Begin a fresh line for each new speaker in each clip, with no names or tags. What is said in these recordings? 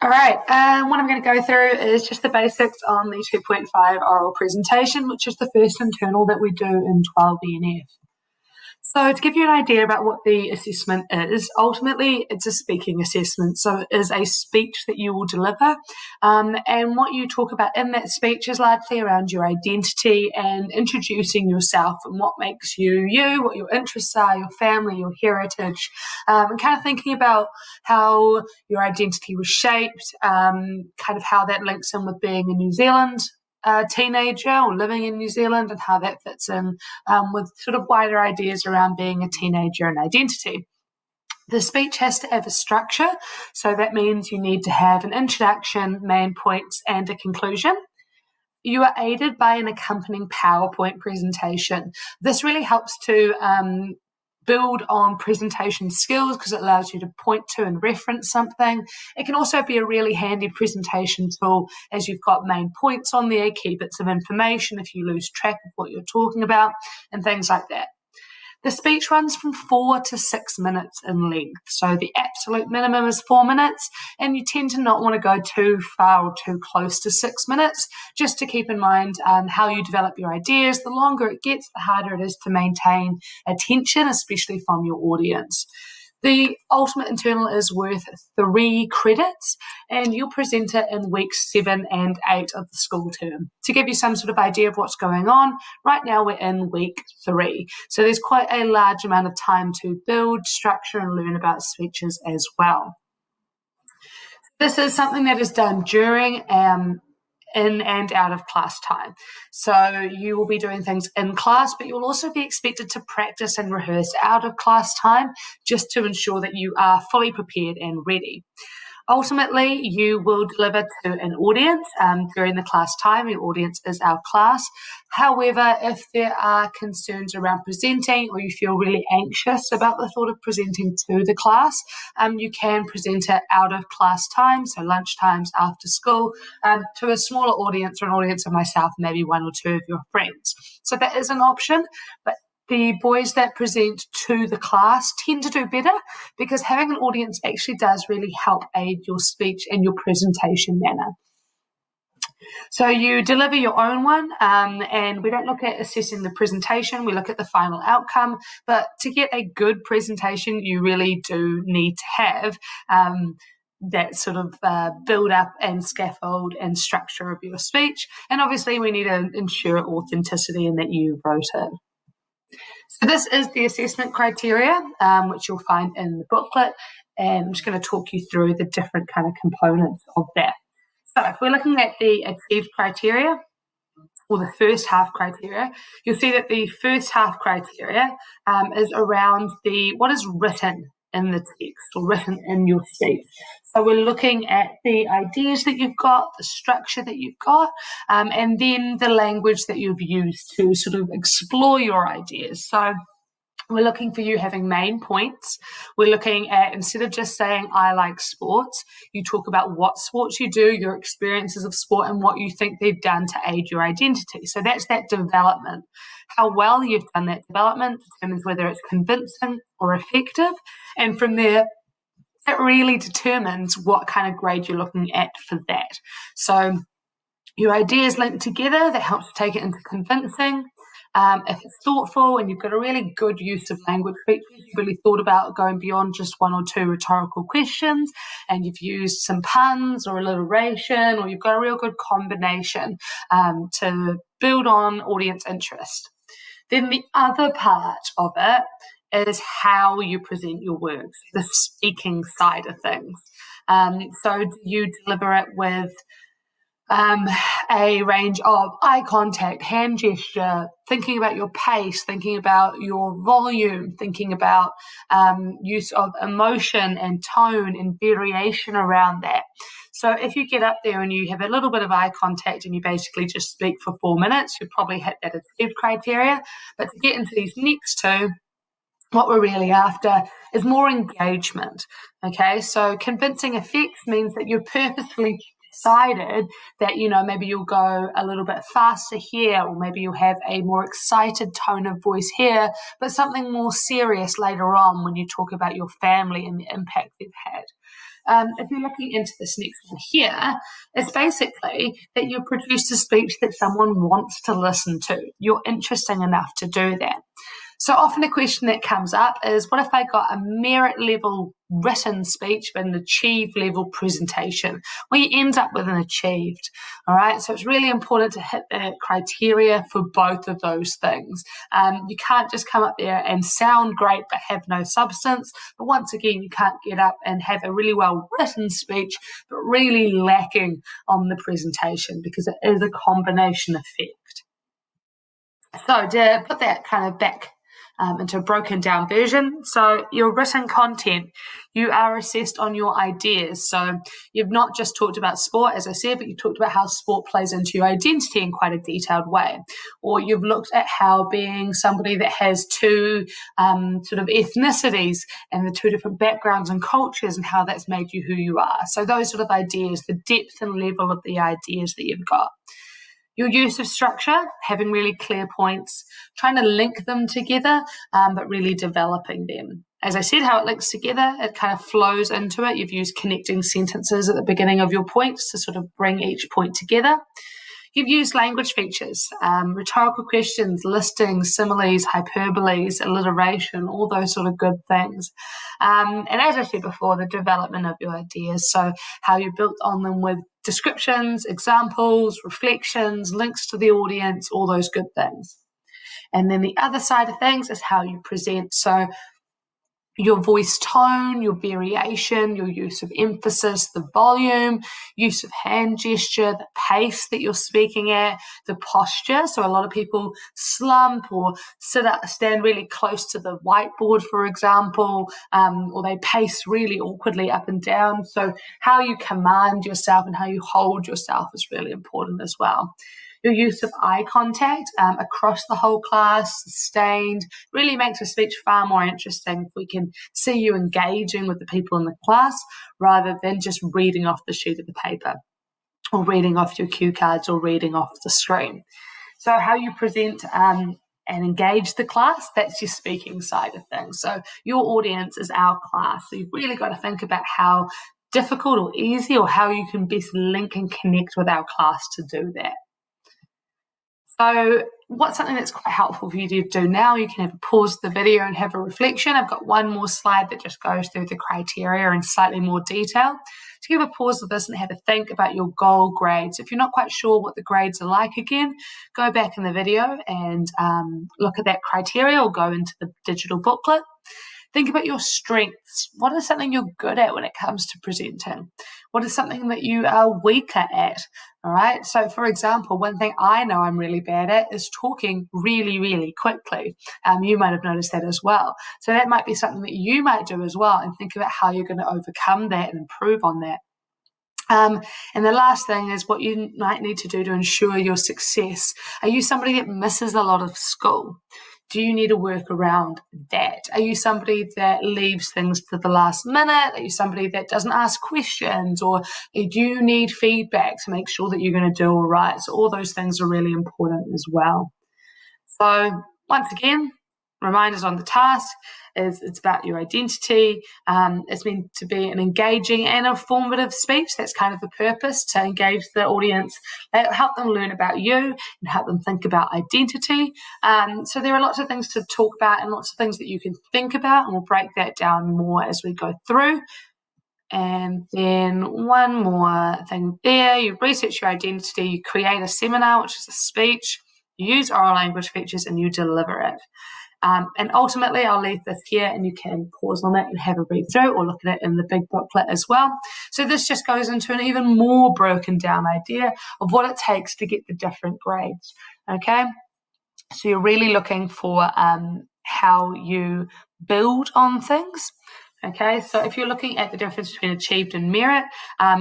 All right, what I'm going to go through is just the basics on the 2.5 oral presentation, which is the first internal that we do in 12 ENF. So to give you an idea about what the assessment is, ultimately it's a speaking assessment. So it is a speech that you will deliver. And what you talk about in that speech is largely around your identity and introducing yourself and what makes you you, what your interests are, your family, your heritage, and kind of thinking about how your identity was shaped, kind of how that links in with being in New Zealand, teenager or living in New Zealand, and how that fits in with sort of wider ideas around being a teenager and identity. The speech has to have a structure, so that means you need to have an introduction, main points, and a conclusion. You are aided by an accompanying PowerPoint presentation. This really helps to build on presentation skills because it allows you to point to and reference something. It can also be a really handy presentation tool as you've got main points on there, key bits of information if you lose track of what you're talking about, and things like that. The speech runs from 4 to 6 minutes in length. So the absolute minimum is 4 minutes, and you tend to not want to go too far or too close to 6 minutes, just to keep in mind how you develop your ideas. The longer it gets, the harder it is to maintain attention, especially from your audience. The ultimate internal is worth 3 credits, and you'll present it in weeks 7 and 8 of the school term. To give you some sort of idea of what's going on, right now we're in week 3. So there's quite a large amount of time to build, structure, and learn about speeches as well. This is something that is done during in and out of class time. So you will be doing things in class, but you'll also be expected to practice and rehearse out of class time just to ensure that you are fully prepared and ready. Ultimately, you will deliver to an audience during the class time. Your audience is our class. However, if there are concerns around presenting or you feel really anxious about the thought of presenting to the class, you can present it out of class time, so lunch times after school, to a smaller audience or an audience of myself, maybe 1 or 2 of your friends. So that is an option, but the boys that present to the class tend to do better because having an audience actually does really help aid your speech and your presentation manner. So you deliver your own one, and we don't look at assessing the presentation, we look at the final outcome. But to get a good presentation, you really do need to have that sort of build up and scaffold and structure of your speech. And obviously we need to ensure authenticity and that you wrote it. So this is the assessment criteria, which you'll find in the booklet, and I'm just going to talk you through the different kind of components of that. So if we're looking at the achieved criteria, or the first half criteria, you'll see that the first half criteria is around what is written in the text or written in your speech. So we're looking at the ideas that you've got, the structure that you've got, and then the language that you've used to sort of explore your ideas. So we're looking for you having main points. We're looking at, instead of just saying, I like sports, you talk about what sports you do, your experiences of sport, and what you think they've done to aid your identity. So that's that development. How well you've done that development determines whether it's convincing or effective. And from there, it really determines what kind of grade you're looking at for that. So your ideas linked together, that helps to take it into convincing. If it's thoughtful and you've got a really good use of language features, you've really thought about going beyond just 1 or 2 rhetorical questions, and you've used some puns or alliteration, or you've got a real good combination to build on audience interest. Then the other part of it is how you present your works, the speaking side of things. So do you deliver it with a range of eye contact, hand gesture, thinking about your pace, thinking about your volume, thinking about use of emotion and tone and variation around that. So if you get up there and you have a little bit of eye contact and you basically just speak for 4 minutes, you'll probably hit that achieved criteria. But to get into these next 2, what we're really after is more engagement. Okay, so convincing effects means that you're purposefully decided that, maybe you'll go a little bit faster here, or maybe you'll have a more excited tone of voice here, but something more serious later on when you talk about your family and the impact they've had. If you're looking into this next one here, it's basically that you produced a speech that someone wants to listen to. You're interesting enough to do that. So often a question that comes up is, what if I got a merit level written speech but an achieved level presentation? Well, you end up with an achieved, all right? So it's really important to hit the criteria for both of those things. You can't just come up there and sound great but have no substance. But once again, you can't get up and have a really well written speech but really lacking on the presentation, because it is a combination effect. So to put that kind of back into a broken down version. So your written content, you are assessed on your ideas. So you've not just talked about sport, as I said, but you talked about how sport plays into your identity in quite a detailed way. Or you've looked at how being somebody that has two sort of ethnicities and the two different backgrounds and cultures and how that's made you who you are. So those sort of ideas, the depth and level of the ideas that you've got. Your use of structure, having really clear points, trying to link them together, but really developing them. As I said, how it links together, it kind of flows into it. You've used connecting sentences at the beginning of your points to sort of bring each point together. You've used language features, rhetorical questions, listings, similes, hyperboles, alliteration, all those sort of good things. And as I said before, the development of your ideas, so how you built on them with descriptions, examples, reflections, links to the audience, all those good things. And then the other side of things is how you present. So your voice tone, your variation, your use of emphasis, the volume, use of hand gesture, the pace that you're speaking at, the posture. So a lot of people slump or stand really close to the whiteboard, for example, or they pace really awkwardly up and down. So how you command yourself and how you hold yourself is really important as well. Your use of eye contact across the whole class, sustained, really makes a speech far more interesting if we can see you engaging with the people in the class rather than just reading off the sheet of the paper or reading off your cue cards or reading off the screen. So how you present and engage the class, that's your speaking side of things. So your audience is our class. So you've really got to think about how difficult or easy or how you can best link and connect with our class to do that. So what's something that's quite helpful for you to do now? You can have a pause the video and have a reflection. I've got one more slide that just goes through the criteria in slightly more detail. To give a pause with this and have a think about your goal grades. If you're not quite sure what the grades are like again, go back in the video and look at that criteria or go into the digital booklet. Think about your strengths. What is something you're good at when it comes to presenting? What is something that you are weaker at? All right. So, for example, one thing I know I'm really bad at is talking really, really quickly. You might have noticed that as well. So that might be something that you might do as well, and think about how you're going to overcome that and improve on that. And the last thing is what you might need to do to ensure your success. Are you somebody that misses a lot of school? Do you need to work around that? Are you somebody that leaves things to the last minute? Are you somebody that doesn't ask questions? Or do you need feedback to make sure that you're going to do all right? So all those things are really important as well. So once again, reminders on the task is it's about your identity. It's meant to be an engaging and informative speech. That's kind of the purpose, to engage the audience, help them learn about you and help them think about identity. So there are lots of things to talk about and lots of things that you can think about, and we'll break that down more as we go through. And then one more thing there, you research your identity, you create a seminar, which is a speech, you use oral language features, and you deliver it. And ultimately, I'll leave this here and you can pause on it and have a read through or look at it in the big booklet as well. So this just goes into an even more broken down idea of what it takes to get the different grades. Okay, so you're really looking for how you build on things. Okay, so if you're looking at the difference between achieved and merit,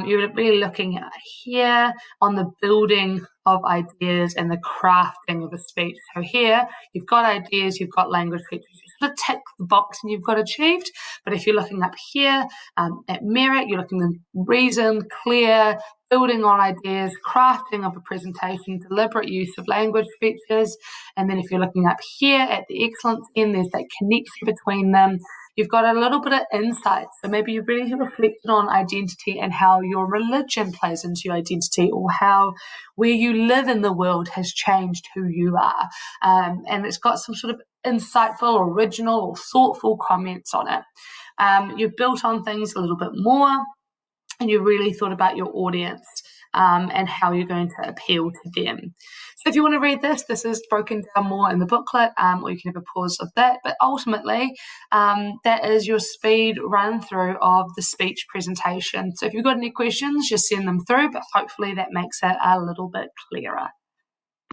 you're really looking at here on the building of ideas and the crafting of a speech. So here, you've got ideas, you've got language features, you sort of tick the box and you've got achieved. But if you're looking up here at merit, you're looking at reason, clear, building on ideas, crafting of a presentation, deliberate use of language features. And then if you're looking up here at the excellence end, there's that connection between them. You've got a little bit of insight. So maybe you've really reflected on identity and how your religion plays into your identity, or how where you live in the world has changed who you are. And it's got some sort of insightful, original, or thoughtful comments on it. You've built on things a little bit more, and you really thought about your audience and how you're going to appeal to them. So if you want to read this is broken down more in the booklet, or you can have a pause of that. But ultimately, that is your speed run through of the speech presentation. So if you've got any questions, just send them through, but hopefully that makes it a little bit clearer.